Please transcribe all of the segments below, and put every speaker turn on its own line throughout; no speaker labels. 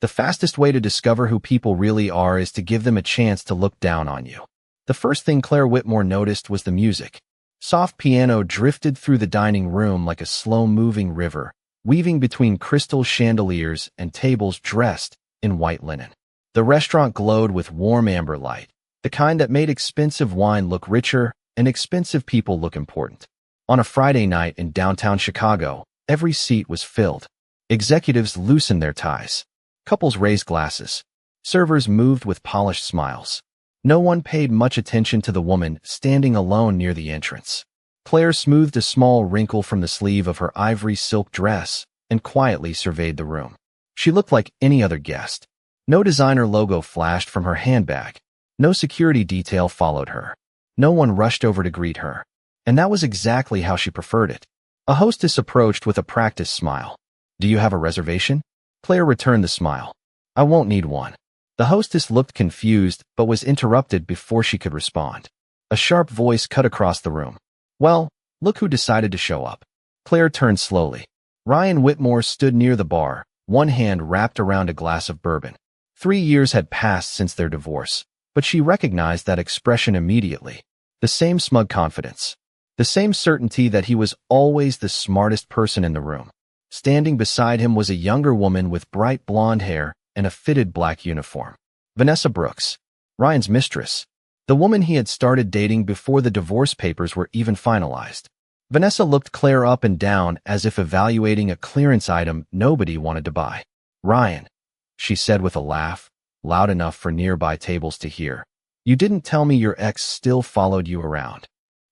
The fastest way to discover who people really are is to give them a chance to look down on you. The first thing Claire Whitmore noticed was the music. Soft piano drifted through the dining room like a slow-moving river, weaving between crystal chandeliers and tables dressed in white linen. The restaurant glowed with warm amber light, the kind that made expensive wine look richer and expensive people look important. On a Friday night in downtown Chicago, every seat was filled. Executives loosened their ties. Couples raised glasses. Servers moved with polished smiles. No one paid much attention to the woman standing alone near the entrance. Claire smoothed a small wrinkle from the sleeve of her ivory silk dress and quietly surveyed the room. She looked like any other guest. No designer logo flashed from her handbag. No security detail followed her. No one rushed over to greet her. And that was exactly how she preferred it. A hostess approached with a practiced smile. "Do you have a reservation?" Claire returned the smile. "I won't need one." The hostess looked confused but was interrupted before she could respond. A sharp voice cut across the room. "Well, look who decided to show up." Claire turned slowly. Ryan Whitmore stood near the bar, one hand wrapped around a glass of bourbon. 3 years had passed since their divorce, but she recognized that expression immediately. The same smug confidence. The same certainty that he was always the smartest person in the room. Standing beside him was a younger woman with bright blonde hair and a fitted black uniform. Vanessa Brooks, Ryan's mistress. The woman he had started dating before the divorce papers were even finalized. Vanessa looked Claire up and down as if evaluating a clearance item nobody wanted to buy. "Ryan," she said with a laugh, loud enough for nearby tables to hear. "You didn't tell me your ex still followed you around."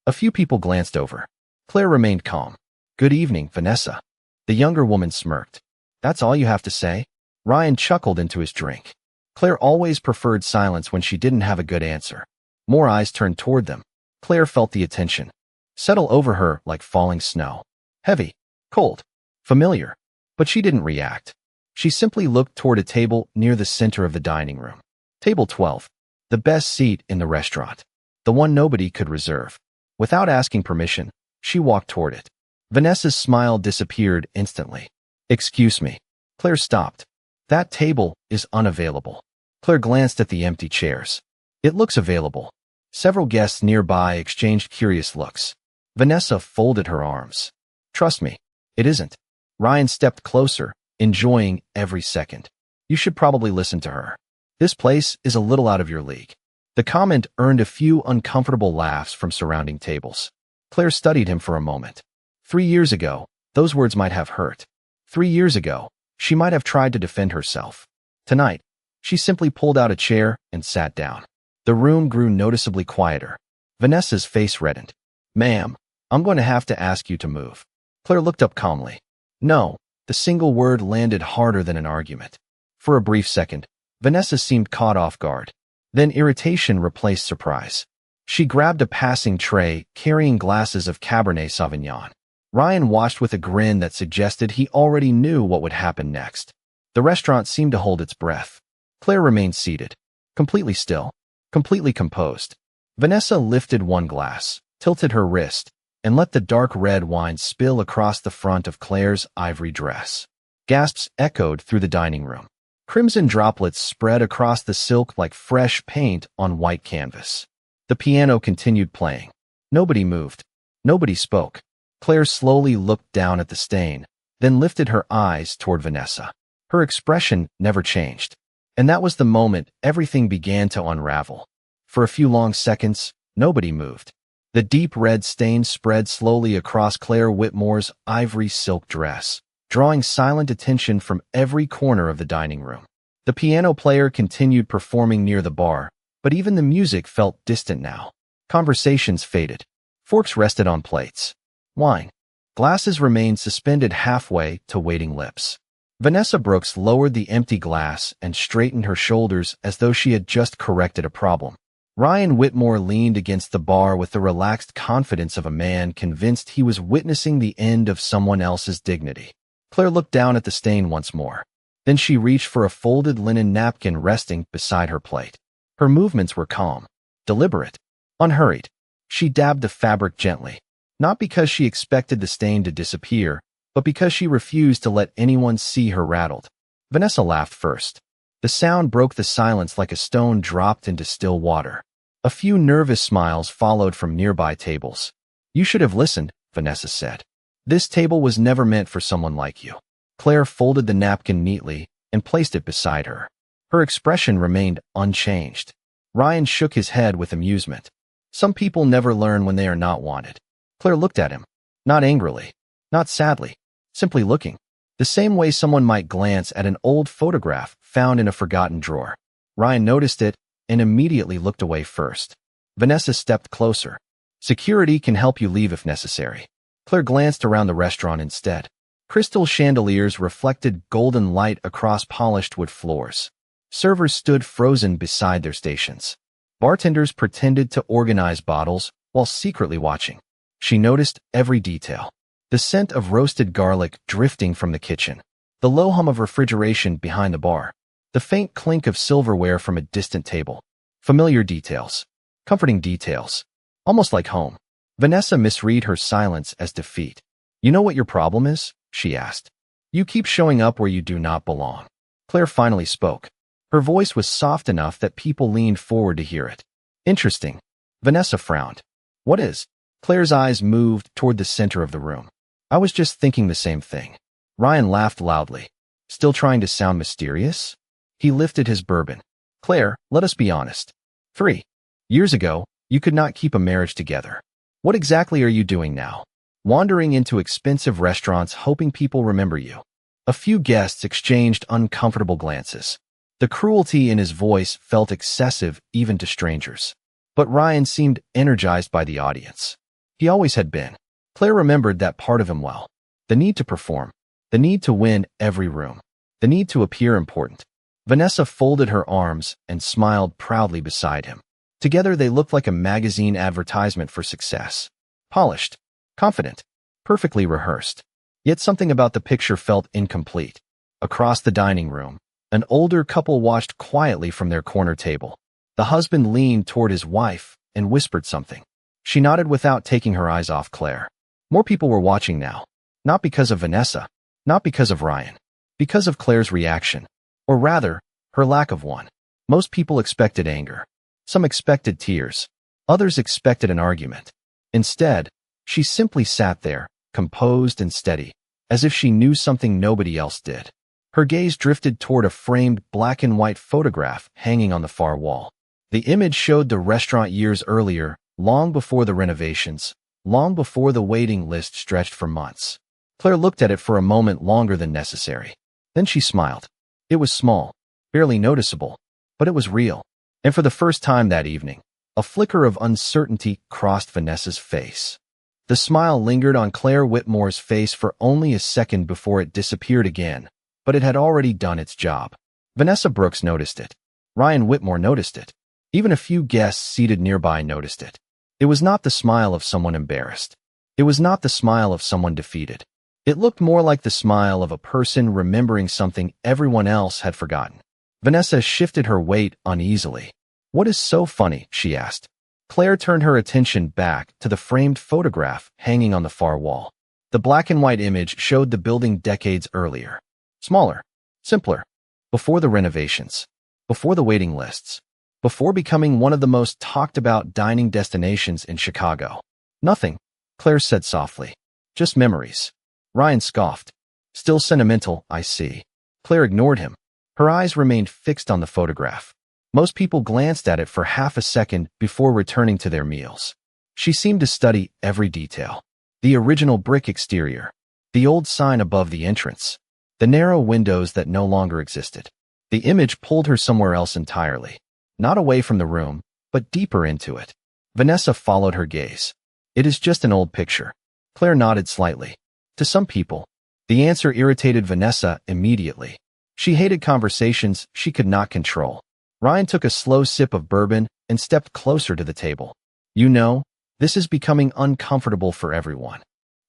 A few people glanced over. Claire remained calm. "Good evening, Vanessa." The younger woman smirked. "That's all you have to say?" Ryan chuckled into his drink. Claire always preferred silence when she didn't have a good answer. More eyes turned toward them. Claire felt the attention settle over her like falling snow. Heavy, cold, familiar. But she didn't react. She simply looked toward a table near the center of the dining room. Table 12. The best seat in the restaurant. The one nobody could reserve. Without asking permission, she walked toward it. Vanessa's smile disappeared instantly. "Excuse me." Claire stopped. "That table is unavailable." Claire glanced at the empty chairs. "It looks available." Several guests nearby exchanged curious looks. Vanessa folded her arms. "Trust me, it isn't." Ryan stepped closer, enjoying every second. "You should probably listen to her. This place is a little out of your league." The comment earned a few uncomfortable laughs from surrounding tables. Claire studied him for a moment. 3 years ago, those words might have hurt. 3 years ago, she might have tried to defend herself. Tonight, she simply pulled out a chair and sat down. The room grew noticeably quieter. Vanessa's face reddened. "Ma'am, I'm going to have to ask you to move." Claire looked up calmly. "No." The single word landed harder than an argument. For a brief second, Vanessa seemed caught off guard. Then irritation replaced surprise. She grabbed a passing tray, carrying glasses of Cabernet Sauvignon. Ryan watched with a grin that suggested he already knew what would happen next. The restaurant seemed to hold its breath. Claire remained seated, completely still, completely composed. Vanessa lifted one glass, tilted her wrist, and let the dark red wine spill across the front of Claire's ivory dress. Gasps echoed through the dining room. Crimson droplets spread across the silk like fresh paint on white canvas. The piano continued playing. Nobody moved. Nobody spoke. Claire slowly looked down at the stain, then lifted her eyes toward Vanessa. Her expression never changed. And that was the moment everything began to unravel. For a few long seconds, nobody moved. The deep red stain spread slowly across Claire Whitmore's ivory silk dress, drawing silent attention from every corner of the dining room. The piano player continued performing near the bar, but even the music felt distant now. Conversations faded. Forks rested on plates. Wine. Glasses remained suspended halfway to waiting lips. Vanessa Brooks lowered the empty glass and straightened her shoulders as though she had just corrected a problem. Ryan Whitmore leaned against the bar with the relaxed confidence of a man convinced he was witnessing the end of someone else's dignity. Claire looked down at the stain once more. Then she reached for a folded linen napkin resting beside her plate. Her movements were calm, deliberate, unhurried. She dabbed the fabric gently, not because she expected the stain to disappear, but because she refused to let anyone see her rattled. Vanessa laughed first. The sound broke the silence like a stone dropped into still water. A few nervous smiles followed from nearby tables. You should have listened, Vanessa said. This table was never meant for someone like you. Claire folded the napkin neatly and placed it beside her. Her expression remained unchanged. Ryan shook his head with amusement. Some people never learn when they are not wanted. Claire looked at him. Not angrily. Not sadly. Simply looking. The same way someone might glance at an old photograph found in a forgotten drawer. Ryan noticed it and immediately looked away first. Vanessa stepped closer. Security can help you leave if necessary. Claire glanced around the restaurant instead. Crystal chandeliers reflected golden light across polished wood floors. Servers stood frozen beside their stations. Bartenders pretended to organize bottles while secretly watching. She noticed every detail. The scent of roasted garlic drifting from the kitchen. The low hum of refrigeration behind the bar. The faint clink of silverware from a distant table. Familiar details. Comforting details. Almost like home. Vanessa misread her silence as defeat. You know what your problem is? She asked. You keep showing up where you do not belong. Claire finally spoke. Her voice was soft enough that people leaned forward to hear it. Interesting. Vanessa frowned. What is? Claire's eyes moved toward the center of the room. I was just thinking the same thing. Ryan laughed loudly. Still trying to sound mysterious? He lifted his bourbon. Claire, let us be honest. 3 years ago, you could not keep a marriage together. What exactly are you doing now? Wandering into expensive restaurants hoping people remember you. A few guests exchanged uncomfortable glances. The cruelty in his voice felt excessive even to strangers. But Ryan seemed energized by the audience. He always had been. Claire remembered that part of him well. The need to perform. The need to win every room. The need to appear important. Vanessa folded her arms and smiled proudly beside him. Together they looked like a magazine advertisement for success. Polished. Confident. Perfectly rehearsed. Yet something about the picture felt incomplete. Across the dining room, an older couple watched quietly from their corner table. The husband leaned toward his wife and whispered something. She nodded without taking her eyes off Claire. More people were watching now. Not because of Vanessa. Not because of Ryan. Because of Claire's reaction. Or rather, her lack of one. Most people expected anger. Some expected tears. Others expected an argument. Instead, she simply sat there, composed and steady, as if she knew something nobody else did. Her gaze drifted toward a framed black and white photograph hanging on the far wall. The image showed the restaurant years earlier, long before the renovations, long before the waiting list stretched for months. Claire looked at it for a moment longer than necessary. Then she smiled. It was small, barely noticeable, but it was real. And for the first time that evening, a flicker of uncertainty crossed Vanessa's face. The smile lingered on Claire Whitmore's face for only a second before it disappeared again, but it had already done its job. Vanessa Brooks noticed it. Ryan Whitmore noticed it. Even a few guests seated nearby noticed it. It was not the smile of someone embarrassed. It was not the smile of someone defeated. It looked more like the smile of a person remembering something everyone else had forgotten. Vanessa shifted her weight uneasily. What is so funny? She asked. Claire turned her attention back to the framed photograph hanging on the far wall. The black and white image showed the building decades earlier. Smaller. Simpler. Before the renovations. Before the waiting lists. Before becoming one of the most talked about dining destinations in Chicago. Nothing, Claire said softly. Just memories. Ryan scoffed. Still sentimental, I see. Claire ignored him. Her eyes remained fixed on the photograph. Most people glanced at it for half a second before returning to their meals. She seemed to study every detail. The original brick exterior. The old sign above the entrance. The narrow windows that no longer existed. The image pulled her somewhere else entirely. Not away from the room, but deeper into it. Vanessa followed her gaze. It is just an old picture. Claire nodded slightly. To some people, the answer irritated Vanessa immediately. She hated conversations she could not control. Ryan took a slow sip of bourbon and stepped closer to the table. You know, this is becoming uncomfortable for everyone.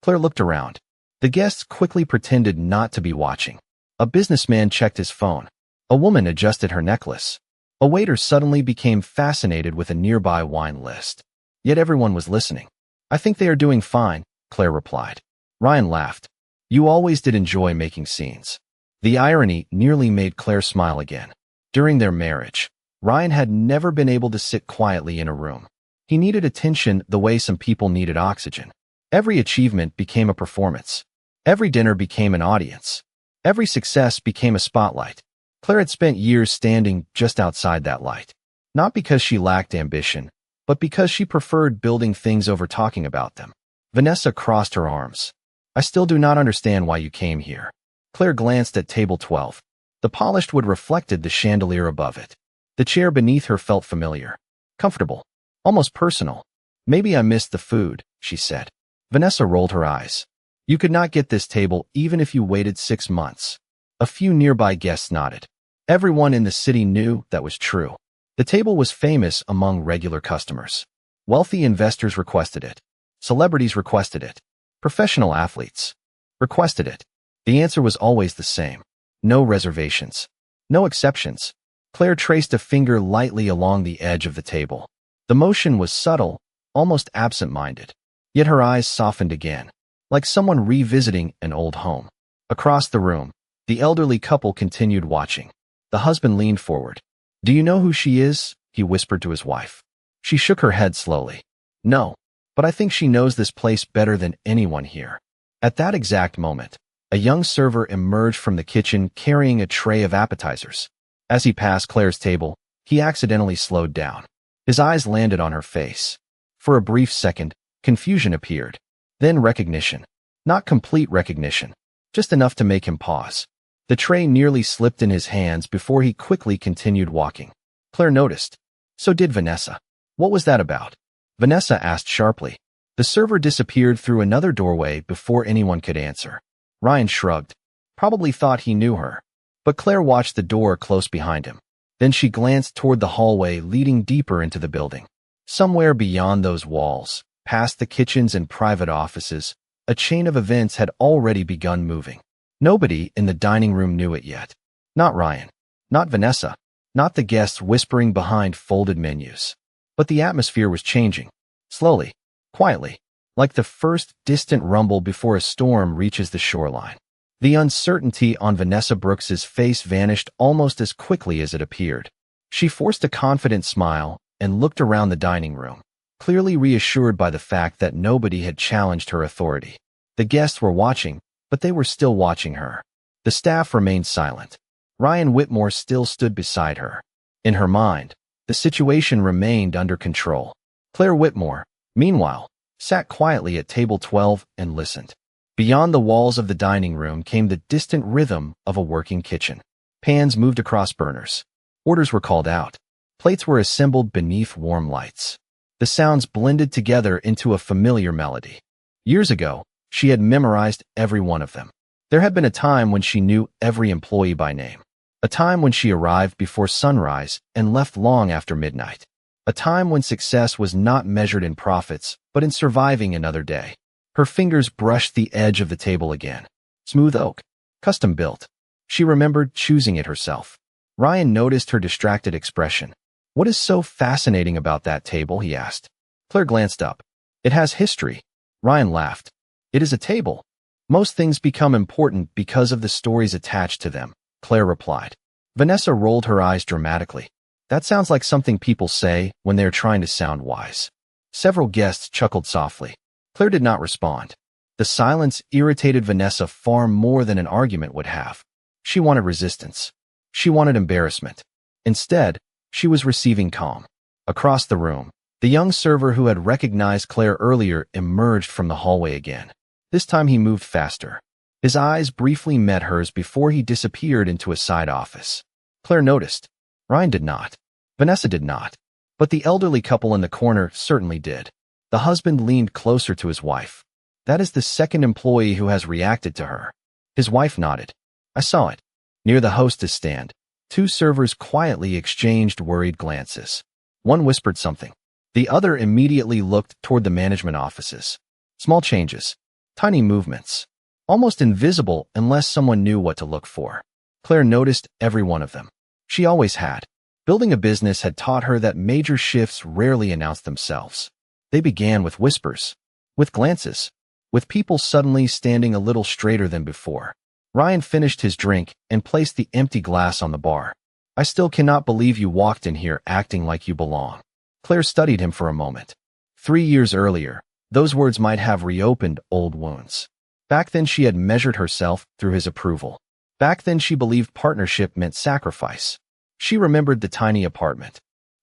Claire looked around. The guests quickly pretended not to be watching. A businessman checked his phone. A woman adjusted her necklace. A waiter suddenly became fascinated with a nearby wine list. Yet everyone was listening. I think they are doing fine, Claire replied. Ryan laughed. You always did enjoy making scenes. The irony nearly made Claire smile again. During their marriage, Ryan had never been able to sit quietly in a room. He needed attention the way some people needed oxygen. Every achievement became a performance. Every dinner became an audience. Every success became a spotlight. Claire had spent years standing just outside that light. Not because she lacked ambition, but because she preferred building things over talking about them. Vanessa crossed her arms. I still do not understand why you came here. Claire glanced at table 12. The polished wood reflected the chandelier above it. The chair beneath her felt familiar. Comfortable. Almost personal. Maybe I missed the food, she said. Vanessa rolled her eyes. You could not get this table even if you waited 6 months. A few nearby guests nodded. Everyone in the city knew that was true. The table was famous among regular customers. Wealthy investors requested it. Celebrities requested it. Professional athletes requested it. The answer was always the same. No reservations. No exceptions. Claire traced a finger lightly along the edge of the table. The motion was subtle, almost absent-minded. Yet her eyes softened again, like someone revisiting an old home. Across the room, the elderly couple continued watching. The husband leaned forward. Do you know who she is? He whispered to his wife. She shook her head slowly. No, but I think she knows this place better than anyone here. At that exact moment, a young server emerged from the kitchen carrying a tray of appetizers. As he passed Claire's table, he accidentally slowed down. His eyes landed on her face. For a brief second, confusion appeared. Then recognition. Not complete recognition, just enough to make him pause. The tray nearly slipped in his hands before he quickly continued walking. Claire noticed. So did Vanessa. What was that about? Vanessa asked sharply. The server disappeared through another doorway before anyone could answer. Ryan shrugged. Probably thought he knew her. But Claire watched the door close behind him. Then she glanced toward the hallway leading deeper into the building. Somewhere beyond those walls, past the kitchens and private offices, a chain of events had already begun moving. Nobody in the dining room knew it yet. Not Ryan. Not Vanessa. Not the guests whispering behind folded menus. But the atmosphere was changing. Slowly. Quietly. Like the first distant rumble before a storm reaches the shoreline. The uncertainty on Vanessa Brooks's face vanished almost as quickly as it appeared. She forced a confident smile and looked around the dining room, clearly reassured by the fact that nobody had challenged her authority. The guests were watching, but they were still watching her. The staff remained silent. Ryan Whitmore still stood beside her. In her mind, the situation remained under control. Claire Whitmore, meanwhile, sat quietly at table 12 and listened. Beyond the walls of the dining room came the distant rhythm of a working kitchen. Pans moved across burners. Orders were called out. Plates were assembled beneath warm lights. The sounds blended together into a familiar melody. Years ago, she had memorized every one of them. There had been a time when she knew every employee by name. A time when she arrived before sunrise and left long after midnight. A time when success was not measured in profits, but in surviving another day. Her fingers brushed the edge of the table again. Smooth oak. Custom built. She remembered choosing it herself. Ryan noticed her distracted expression. What is so fascinating about that table? He asked. Claire glanced up. It has history. Ryan laughed. It is a table. Most things become important because of the stories attached to them, Claire replied. Vanessa rolled her eyes dramatically. That sounds like something people say when they are trying to sound wise. Several guests chuckled softly. Claire did not respond. The silence irritated Vanessa far more than an argument would have. She wanted resistance. She wanted embarrassment. Instead, she was receiving calm. Across the room, the young server who had recognized Claire earlier emerged from the hallway again. This time he moved faster. His eyes briefly met hers before he disappeared into a side office. Claire noticed. Ryan did not. Vanessa did not. But the elderly couple in the corner certainly did. The husband leaned closer to his wife. That is the second employee who has reacted to her. His wife nodded. I saw it. Near the hostess stand, two servers quietly exchanged worried glances. One whispered something. The other immediately looked toward the management offices. Small changes. Tiny movements. Almost invisible unless someone knew what to look for. Claire noticed every one of them. She always had. Building a business had taught her that major shifts rarely announce themselves. They began with whispers, with glances, with people suddenly standing a little straighter than before. Ryan finished his drink and placed the empty glass on the bar. I still cannot believe you walked in here acting like you belong. Claire studied him for a moment. 3 years earlier, those words might have reopened old wounds. Back then she had measured herself through his approval. Back then she believed partnership meant sacrifice. She remembered the tiny apartment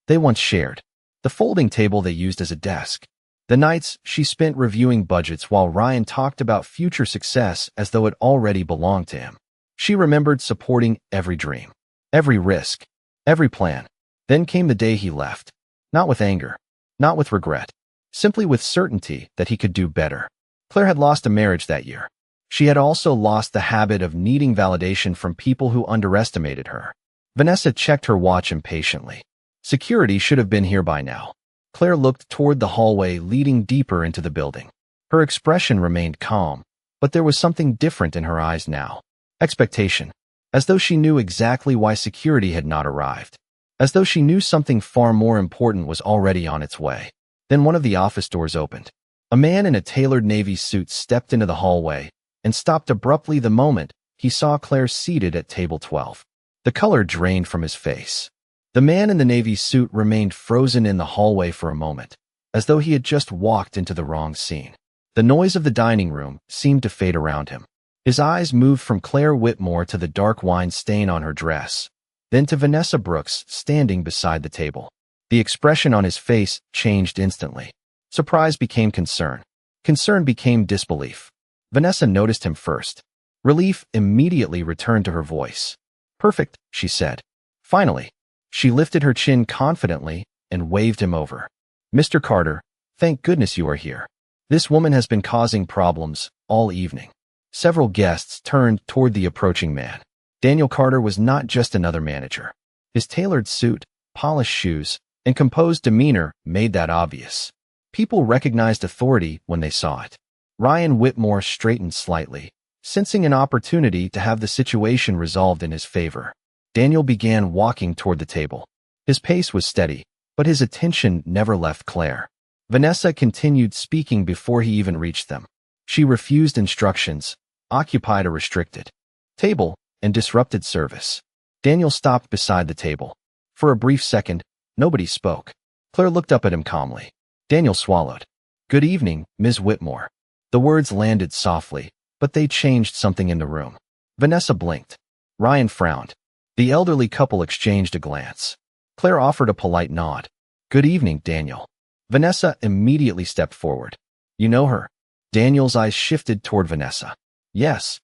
they once shared, the folding table they used as a desk, the nights she spent reviewing budgets while Ryan talked about future success as though it already belonged to him. She remembered supporting every dream, every risk, every plan. Then came the day he left. Not with anger, not with regret, simply with certainty that he could do better. Claire had lost a marriage that year. She had also lost the habit of needing validation from people who underestimated her. Vanessa checked her watch impatiently. Security should have been here by now. Claire looked toward the hallway leading deeper into the building. Her expression remained calm, but there was something different in her eyes now. Expectation. As though she knew exactly why security had not arrived. As though she knew something far more important was already on its way. Then one of the office doors opened. A man in a tailored navy suit stepped into the hallway and stopped abruptly the moment he saw Claire seated at table 12. The color drained from his face. The man in the navy suit remained frozen in the hallway for a moment, as though he had just walked into the wrong scene. The noise of the dining room seemed to fade around him. His eyes moved from Claire Whitmore to the dark wine stain on her dress, then to Vanessa Brooks standing beside the table. The expression on his face changed instantly. Surprise became concern. Concern became disbelief. Vanessa noticed him first. Relief immediately returned to her voice. Perfect, she said. Finally, she lifted her chin confidently and waved him over. Mr. Carter, thank goodness you are here. This woman has been causing problems all evening. Several guests turned toward the approaching man. Daniel Carter was not just another manager. His tailored suit, polished shoes, and composed demeanor made that obvious. People recognized authority when they saw it. Ryan Whitmore straightened slightly, sensing an opportunity to have the situation resolved in his favor. Daniel began walking toward the table. His pace was steady, but his attention never left Claire. Vanessa continued speaking before he even reached them. She refused instructions, occupied a restricted table, and disrupted service. Daniel stopped beside the table. For a brief second, nobody spoke. Claire looked up at him calmly. Daniel swallowed. Good evening, Ms. Whitmore. The words landed softly, but they changed something in the room. Vanessa blinked. Ryan frowned. The elderly couple exchanged a glance. Claire offered a polite nod. Good evening, Daniel. Vanessa immediately stepped forward. You know her? Daniel's eyes shifted toward Vanessa. Yes.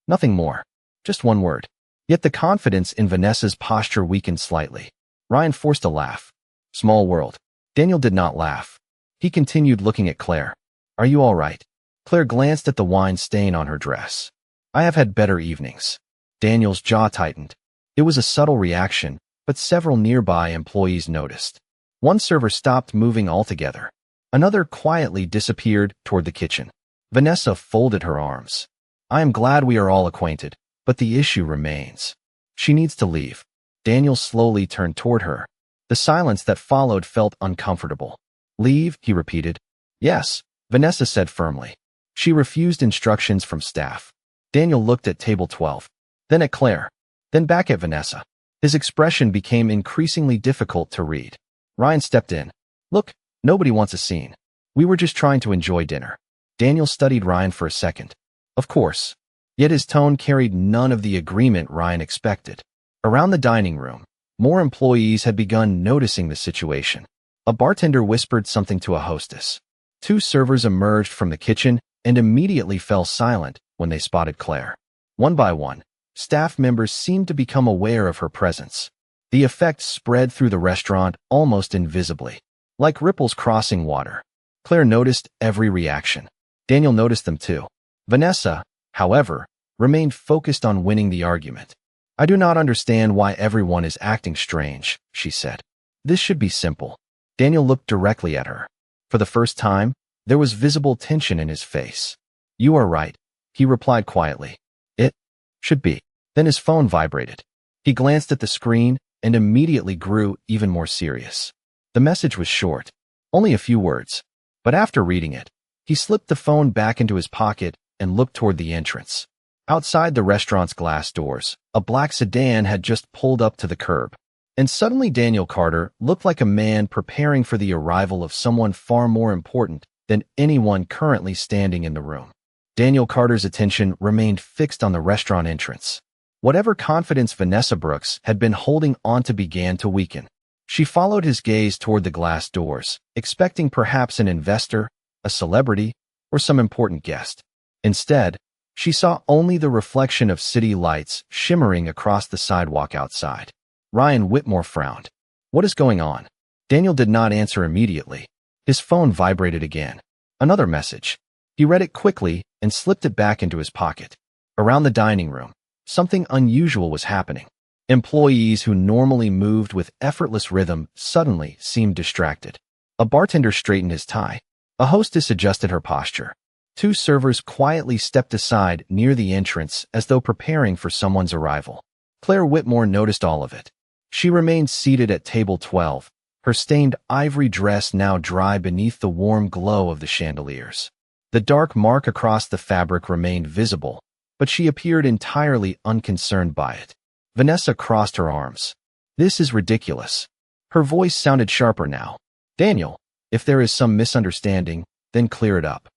Nothing more. Just one word. Yet the confidence in Vanessa's posture weakened slightly. Ryan forced a laugh. Small world. Daniel did not laugh. He continued looking at Claire. Are you all right? Claire glanced at the wine stain on her dress. I have had better evenings. Daniel's jaw tightened. It was a subtle reaction, but several nearby employees noticed. One server stopped moving altogether. Another quietly disappeared toward the kitchen. Vanessa folded her arms. I am glad we are all acquainted, but the issue remains. She needs to leave. Daniel slowly turned toward her. The silence that followed felt uncomfortable. Leave, he repeated. Yes, Vanessa said firmly. She refused instructions from staff. Daniel looked at table 12, then at Claire, then back at Vanessa. His expression became increasingly difficult to read. Ryan stepped in. Look, nobody wants a scene. We were just trying to enjoy dinner. Daniel studied Ryan for a second. Of course. Yet his tone carried none of the agreement Ryan expected. Around the dining room, more employees had begun noticing the situation. A bartender whispered something to a hostess. 2 servers emerged from the kitchen and immediately fell silent when they spotted Claire. One by one, staff members seemed to become aware of her presence. The effect spread through the restaurant almost invisibly, like ripples crossing water. Claire noticed every reaction. Daniel noticed them too. Vanessa, however, remained focused on winning the argument. I do not understand why everyone is acting strange, she said. This should be simple. Daniel looked directly at her. For the first time, there was visible tension in his face. You are right, he replied quietly. It should be. Then his phone vibrated. He glanced at the screen and immediately grew even more serious. The message was short, only a few words. But after reading it, he slipped the phone back into his pocket and looked toward the entrance. Outside the restaurant's glass doors, a black sedan had just pulled up to the curb. And suddenly Daniel Carter looked like a man preparing for the arrival of someone far more important than anyone currently standing in the room. Daniel Carter's attention remained fixed on the restaurant entrance. Whatever confidence Vanessa Brooks had been holding onto began to weaken. She followed his gaze toward the glass doors, expecting perhaps an investor, a celebrity, or some important guest. Instead, she saw only the reflection of city lights shimmering across the sidewalk outside. Ryan Whitmore frowned. "What is going on?" Daniel did not answer immediately. His phone vibrated again. Another message. He read it quickly and slipped it back into his pocket. Around the dining room, something unusual was happening. Employees who normally moved with effortless rhythm suddenly seemed distracted. A bartender straightened his tie. A hostess adjusted her posture. Two servers quietly stepped aside near the entrance as though preparing for someone's arrival. Claire Whitmore noticed all of it. She remained seated at table 12, her stained ivory dress now dry beneath the warm glow of the chandeliers. The dark mark across the fabric remained visible, but she appeared entirely unconcerned by it. Vanessa crossed her arms. "This is ridiculous." Her voice sounded sharper now. "Daniel, if there is some misunderstanding, then clear it up."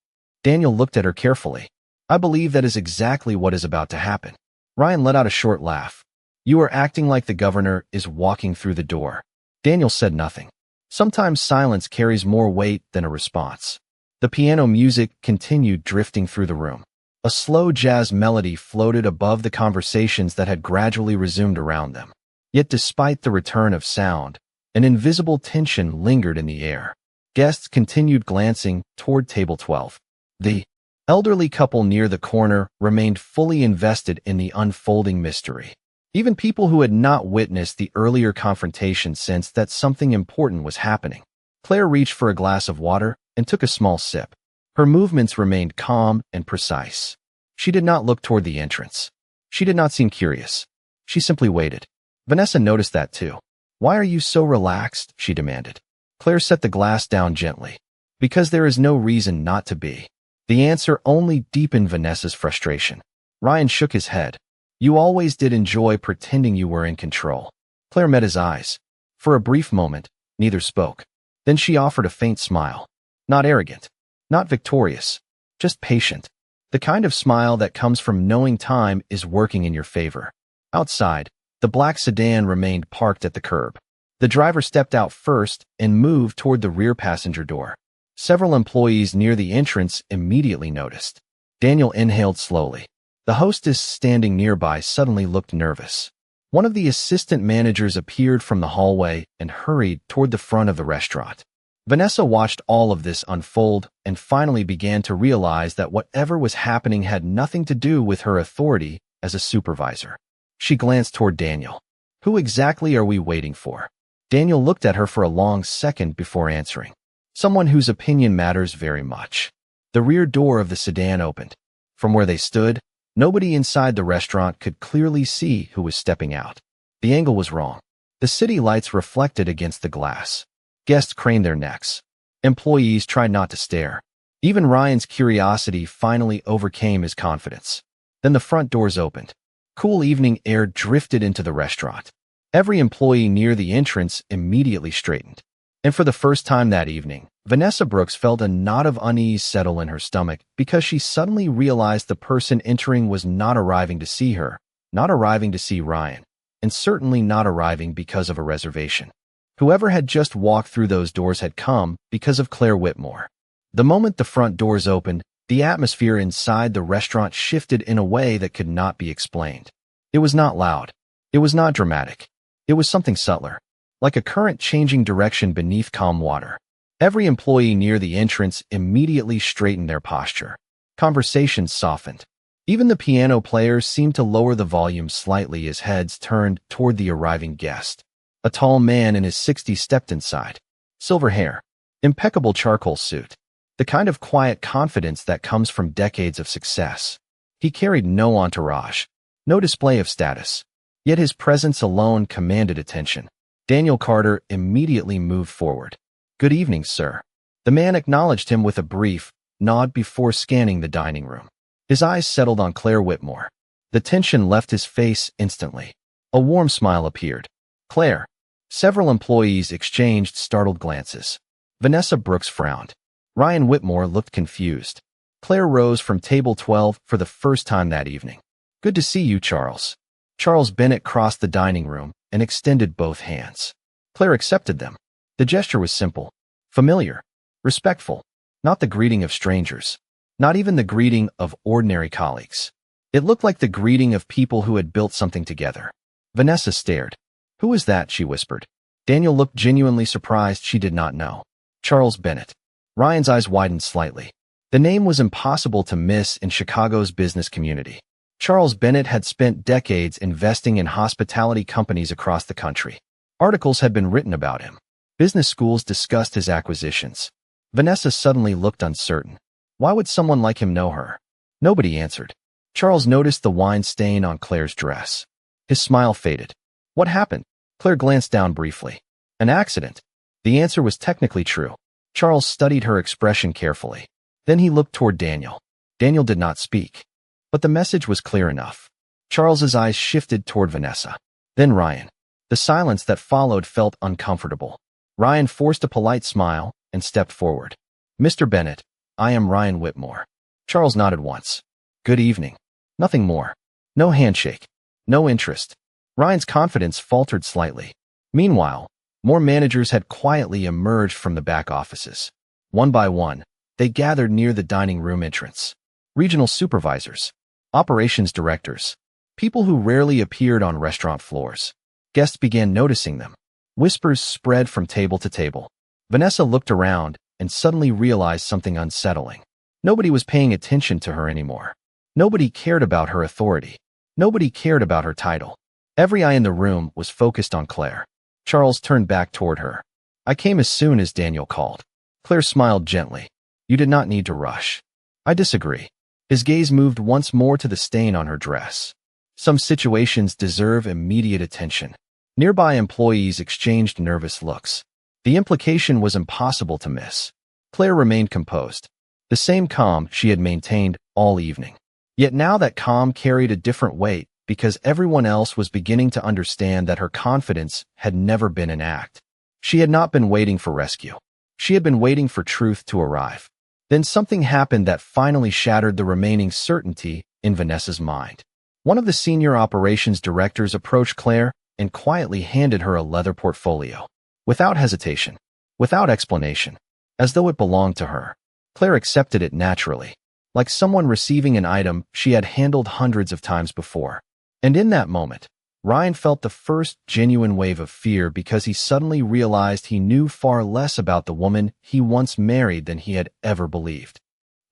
Daniel looked at her carefully. "I believe that is exactly what is about to happen." Ryan let out a short laugh. "You are acting like the governor is walking through the door." Daniel said nothing. Sometimes silence carries more weight than a response. The piano music continued drifting through the room. A slow jazz melody floated above the conversations that had gradually resumed around them. Yet despite the return of sound, an invisible tension lingered in the air. Guests continued glancing toward table 12. The elderly couple near the corner remained fully invested in the unfolding mystery. Even people who had not witnessed the earlier confrontation sensed that something important was happening. Claire reached for a glass of water and took a small sip. Her movements remained calm and precise. She did not look toward the entrance. She did not seem curious. She simply waited. Vanessa noticed that too. "Why are you so relaxed?" she demanded. Claire set the glass down gently. "Because there is no reason not to be." The answer only deepened Vanessa's frustration. Ryan shook his head. "You always did enjoy pretending you were in control." Claire met his eyes. For a brief moment, neither spoke. Then she offered a faint smile. Not arrogant, not victorious, just patient. The kind of smile that comes from knowing time is working in your favor. Outside, the black sedan remained parked at the curb. The driver stepped out first and moved toward the rear passenger door. Several employees near the entrance immediately noticed. Daniel inhaled slowly. The hostess standing nearby suddenly looked nervous. One of the assistant managers appeared from the hallway and hurried toward the front of the restaurant. Vanessa watched all of this unfold and finally began to realize that whatever was happening had nothing to do with her authority as a supervisor. She glanced toward Daniel. "Who exactly are we waiting for?" Daniel looked at her for a long second before answering. "Someone whose opinion matters very much." The rear door of the sedan opened. From where they stood, nobody inside the restaurant could clearly see who was stepping out. The angle was wrong. The city lights reflected against the glass. Guests craned their necks. Employees tried not to stare. Even Ryan's curiosity finally overcame his confidence. Then the front doors opened. Cool evening air drifted into the restaurant. Every employee near the entrance immediately straightened. And for the first time that evening, Vanessa Brooks felt a knot of unease settle in her stomach because she suddenly realized the person entering was not arriving to see her, not arriving to see Ryan, and certainly not arriving because of a reservation. Whoever had just walked through those doors had come because of Claire Whitmore. The moment the front doors opened, the atmosphere inside the restaurant shifted in a way that could not be explained. It was not loud. It was not dramatic. It was something subtler, like a current changing direction beneath calm water. Every employee near the entrance immediately straightened their posture. Conversations softened. Even the piano players seemed to lower the volume slightly as heads turned toward the arriving guest. A tall man in his 60s stepped inside. Silver hair, impeccable charcoal suit, the kind of quiet confidence that comes from decades of success. He carried no entourage, no display of status, yet his presence alone commanded attention. Daniel Carter immediately moved forward. "Good evening, sir." The man acknowledged him with a brief nod before scanning the dining room. His eyes settled on Claire Whitmore. The tension left his face instantly. A warm smile appeared. Claire. Several employees exchanged startled glances. Vanessa Brooks frowned. Ryan Whitmore looked confused. Claire rose from table 12 for the first time that evening. Good to see you, Charles. Charles Bennett crossed the dining room and extended both hands. Claire accepted them. The gesture was simple, familiar, respectful, not the greeting of strangers, not even the greeting of ordinary colleagues. It looked like the greeting of people who had built something together. Vanessa stared. Who is that? She whispered. Daniel looked genuinely surprised. She did not know. Charles Bennett. Ryan's eyes widened slightly. The name was impossible to miss in Chicago's business community. Charles Bennett had spent decades investing in hospitality companies across the country. Articles had been written about him. Business schools discussed his acquisitions. Vanessa suddenly looked uncertain. Why would someone like him know her? Nobody answered. Charles noticed the wine stain on Claire's dress. His smile faded. What happened? Claire glanced down briefly. An accident. The answer was technically true. Charles studied her expression carefully. Then he looked toward Daniel. Daniel did not speak. But the message was clear enough. Charles's eyes shifted toward Vanessa. Then Ryan. The silence that followed felt uncomfortable. Ryan forced a polite smile and stepped forward. Mr. Bennett, I am Ryan Whitmore. Charles nodded once. Good evening. Nothing more. No handshake. No interest. Ryan's confidence faltered slightly. Meanwhile, more managers had quietly emerged from the back offices. One by one, they gathered near the dining room entrance. Regional supervisors, operations directors, people who rarely appeared on restaurant floors. Guests began noticing them. Whispers spread from table to table. Vanessa looked around and suddenly realized something unsettling. Nobody was paying attention to her anymore. Nobody cared about her authority. Nobody cared about her title. Every eye in the room was focused on Claire. Charles turned back toward her. I came as soon as Daniel called. Claire smiled gently. You did not need to rush. I disagree. His gaze moved once more to the stain on her dress. Some situations deserve immediate attention. Nearby employees exchanged nervous looks. The implication was impossible to miss. Claire remained composed. The same calm she had maintained all evening. Yet now that calm carried a different weight because everyone else was beginning to understand that her confidence had never been an act. She had not been waiting for rescue. She had been waiting for truth to arrive. Then something happened that finally shattered the remaining certainty in Vanessa's mind. One of the senior operations directors approached Claire and quietly handed her a leather portfolio. Without hesitation, without explanation, as though it belonged to her. Claire accepted it naturally, like someone receiving an item she had handled hundreds of times before. And in that moment, Ryan felt the first genuine wave of fear because he suddenly realized he knew far less about the woman he once married than he had ever believed.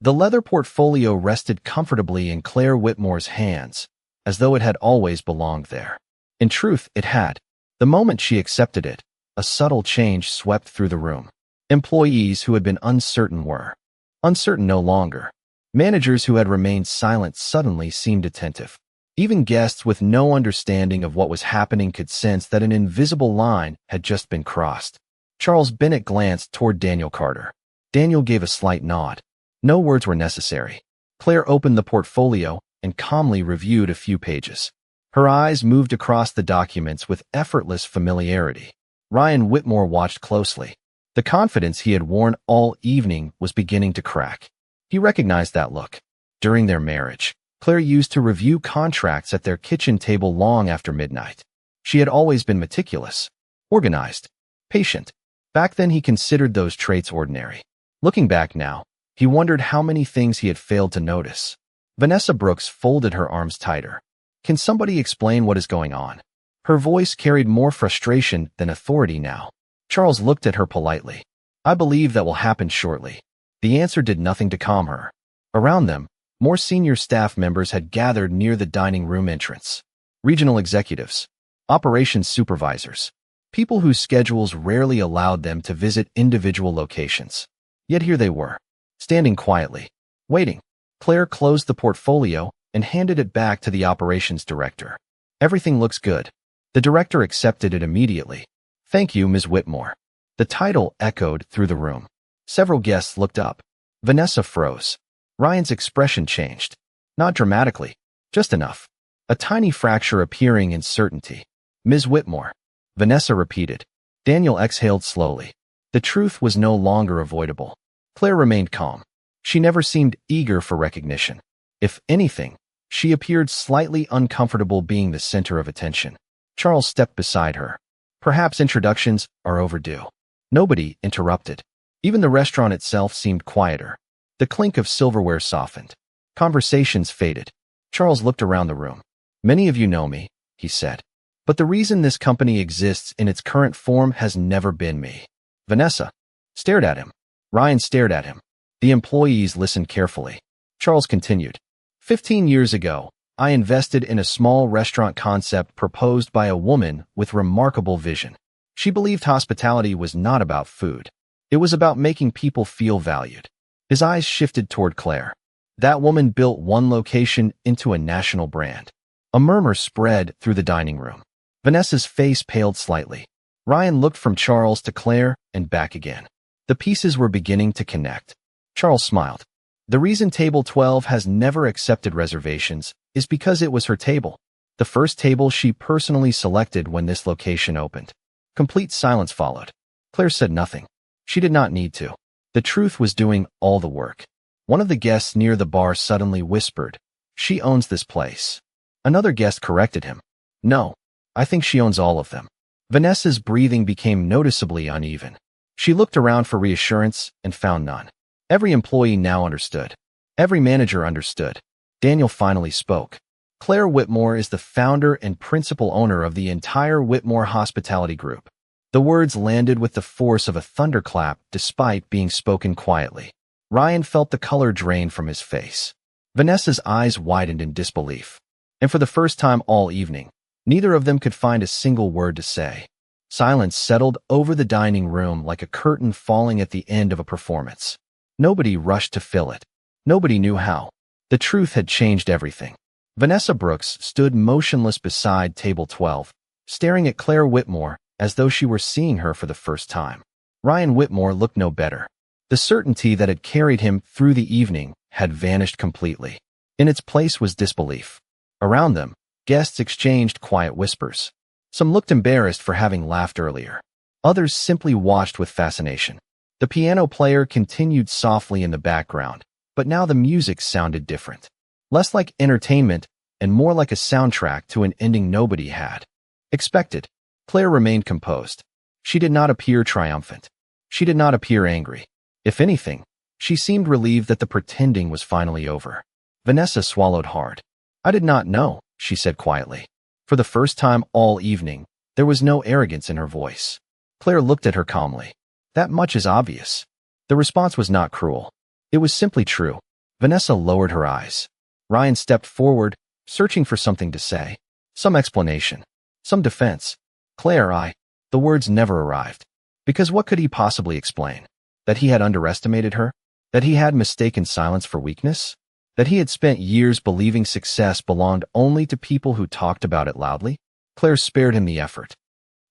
The leather portfolio rested comfortably in Claire Whitmore's hands, as though it had always belonged there. In truth, it had. The moment she accepted it, a subtle change swept through the room. Employees who had been uncertain were uncertain no longer. Managers who had remained silent suddenly seemed attentive. Even guests with no understanding of what was happening could sense that an invisible line had just been crossed. Charles Bennett glanced toward Daniel Carter. Daniel gave a slight nod. No words were necessary. Claire opened the portfolio and calmly reviewed a few pages. Her eyes moved across the documents with effortless familiarity. Ryan Whitmore watched closely. The confidence he had worn all evening was beginning to crack. He recognized that look. During their marriage, Claire used to review contracts at their kitchen table long after midnight. She had always been meticulous, organized, patient. Back then he considered those traits ordinary. Looking back now, he wondered how many things he had failed to notice. Vanessa Brooks folded her arms tighter. Can somebody explain what is going on? Her voice carried more frustration than authority now. Charles looked at her politely. I believe that will happen shortly. The answer did nothing to calm her. Around them, more senior staff members had gathered near the dining room entrance. Regional executives, operations supervisors, people whose schedules rarely allowed them to visit individual locations. Yet here they were, standing quietly, waiting. Claire closed the portfolio and handed it back to the operations director. Everything looks good. The director accepted it immediately. Thank you, Ms. Whitmore. The title echoed through the room. Several guests looked up. Vanessa froze. Ryan's expression changed. Not dramatically, just enough. a tiny fracture appearing in certainty. Ms. Whitmore, Vanessa repeated. Daniel exhaled slowly. The truth was no longer avoidable. Claire remained calm. She never seemed eager for recognition. If anything, she appeared slightly uncomfortable being the center of attention. Charles stepped beside her. Perhaps introductions are overdue. Nobody interrupted. Even the restaurant itself seemed quieter. The clink of silverware softened. Conversations faded. Charles looked around the room. Many of you know me, he said. But the reason this company exists in its current form has never been me. Vanessa stared at him. Ryan stared at him. The employees listened carefully. Charles continued. 15 years ago, I invested in a small restaurant concept proposed by a woman with remarkable vision. She believed hospitality was not about food. It was about making people feel valued. His eyes shifted toward Claire. That woman built one location into a national brand. A murmur spread through the dining room. Vanessa's face paled slightly. Ryan looked from Charles to Claire and back again. The pieces were beginning to connect. Charles smiled. The reason Table 12 has never accepted reservations is because it was her table. The first table she personally selected when this location opened. Complete silence followed. Claire said nothing. She did not need to. The truth was doing all the work. One of the guests near the bar suddenly whispered, "She owns this place." Another guest corrected him. "No, I think she owns all of them." Vanessa's breathing became noticeably uneven. She looked around for reassurance and found none. Every employee now understood. Every manager understood. Daniel finally spoke. Claire Whitmore is the founder and principal owner of the entire Whitmore Hospitality Group. The words landed with the force of a thunderclap despite being spoken quietly. Ryan felt the color drain from his face. Vanessa's eyes widened in disbelief. And for the first time all evening, neither of them could find a single word to say. Silence settled over the dining room like a curtain falling at the end of a performance. Nobody rushed to fill it. Nobody knew how. The truth had changed everything. Vanessa Brooks stood motionless beside Table 12, staring at Claire Whitmore as though she were seeing her for the first time. Ryan Whitmore looked no better. The certainty that had carried him through the evening had vanished completely. In its place was disbelief. Around them, guests exchanged quiet whispers. Some looked embarrassed for having laughed earlier. Others simply watched with fascination. The piano player continued softly in the background, but now the music sounded different. Less like entertainment and more like a soundtrack to an ending nobody had expected. Claire remained composed. She did not appear triumphant. She did not appear angry. If anything, she seemed relieved that the pretending was finally over. Vanessa swallowed hard. "I did not know," she said quietly. For the first time all evening, there was no arrogance in her voice. Claire looked at her calmly. "That much is obvious." The response was not cruel. It was simply true. Vanessa lowered her eyes. Ryan stepped forward, searching for something to say. Some explanation. Some defense. "Claire, The words never arrived. Because what could he possibly explain? That he had underestimated her? That he had mistaken silence for weakness? That he had spent years believing success belonged only to people who talked about it loudly? Claire spared him the effort.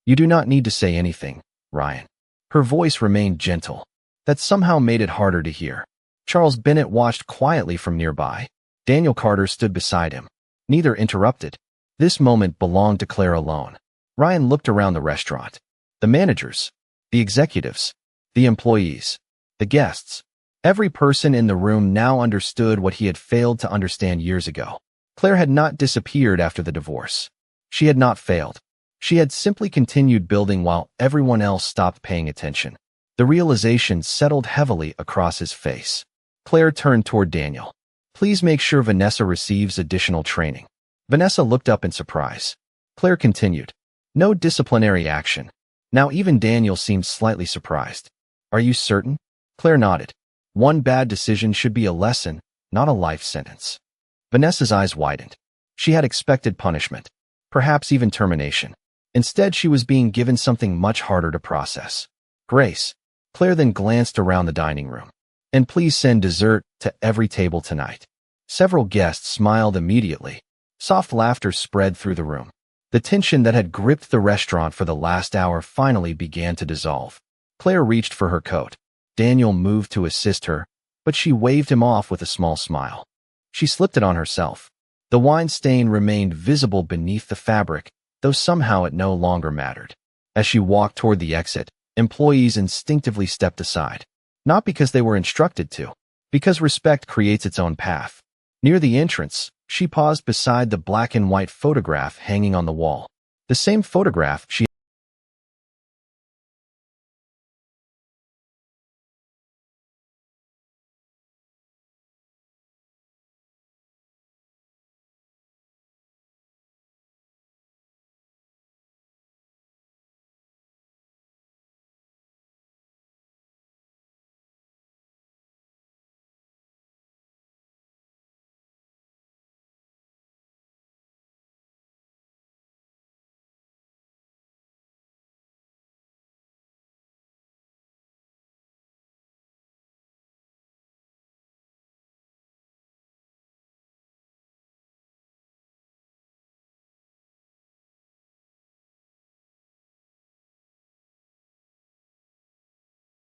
"You do not need to say anything, Ryan." Her voice remained gentle. That somehow made it harder to hear. Charles Bennett watched quietly from nearby. Daniel Carter stood beside him. Neither interrupted. This moment belonged to Claire alone. Ryan looked around the restaurant. The managers, the executives, the employees, the guests. Every person in the room now understood what he had failed to understand years ago. Claire had not disappeared after the divorce. She had not failed. She had simply continued building while everyone else stopped paying attention. The realization settled heavily across his face. Claire turned toward Daniel. "Please make sure Vanessa receives additional training." Vanessa looked up in surprise. Claire continued. "No disciplinary action." Now even Daniel seemed slightly surprised. "Are you certain?" Claire nodded. "One bad decision should be a lesson, not a life sentence." Vanessa's eyes widened. She had expected punishment, perhaps even termination. Instead, she was being given something much harder to process. "Grace." Claire then glanced around the dining room. "And please send dessert to every table tonight." Several guests smiled immediately. Soft laughter spread through the room. The tension that had gripped the restaurant for the last hour finally began to dissolve. Claire reached for her coat. Daniel moved to assist her, but she waved him off with a small smile. She slipped it on herself. The wine stain remained visible beneath the fabric, though somehow it no longer mattered. As she walked toward the exit, employees instinctively stepped aside. Not because they were instructed to, because respect creates its own path. Near the entrance, she paused beside the black and white photograph hanging on the wall. The same photograph she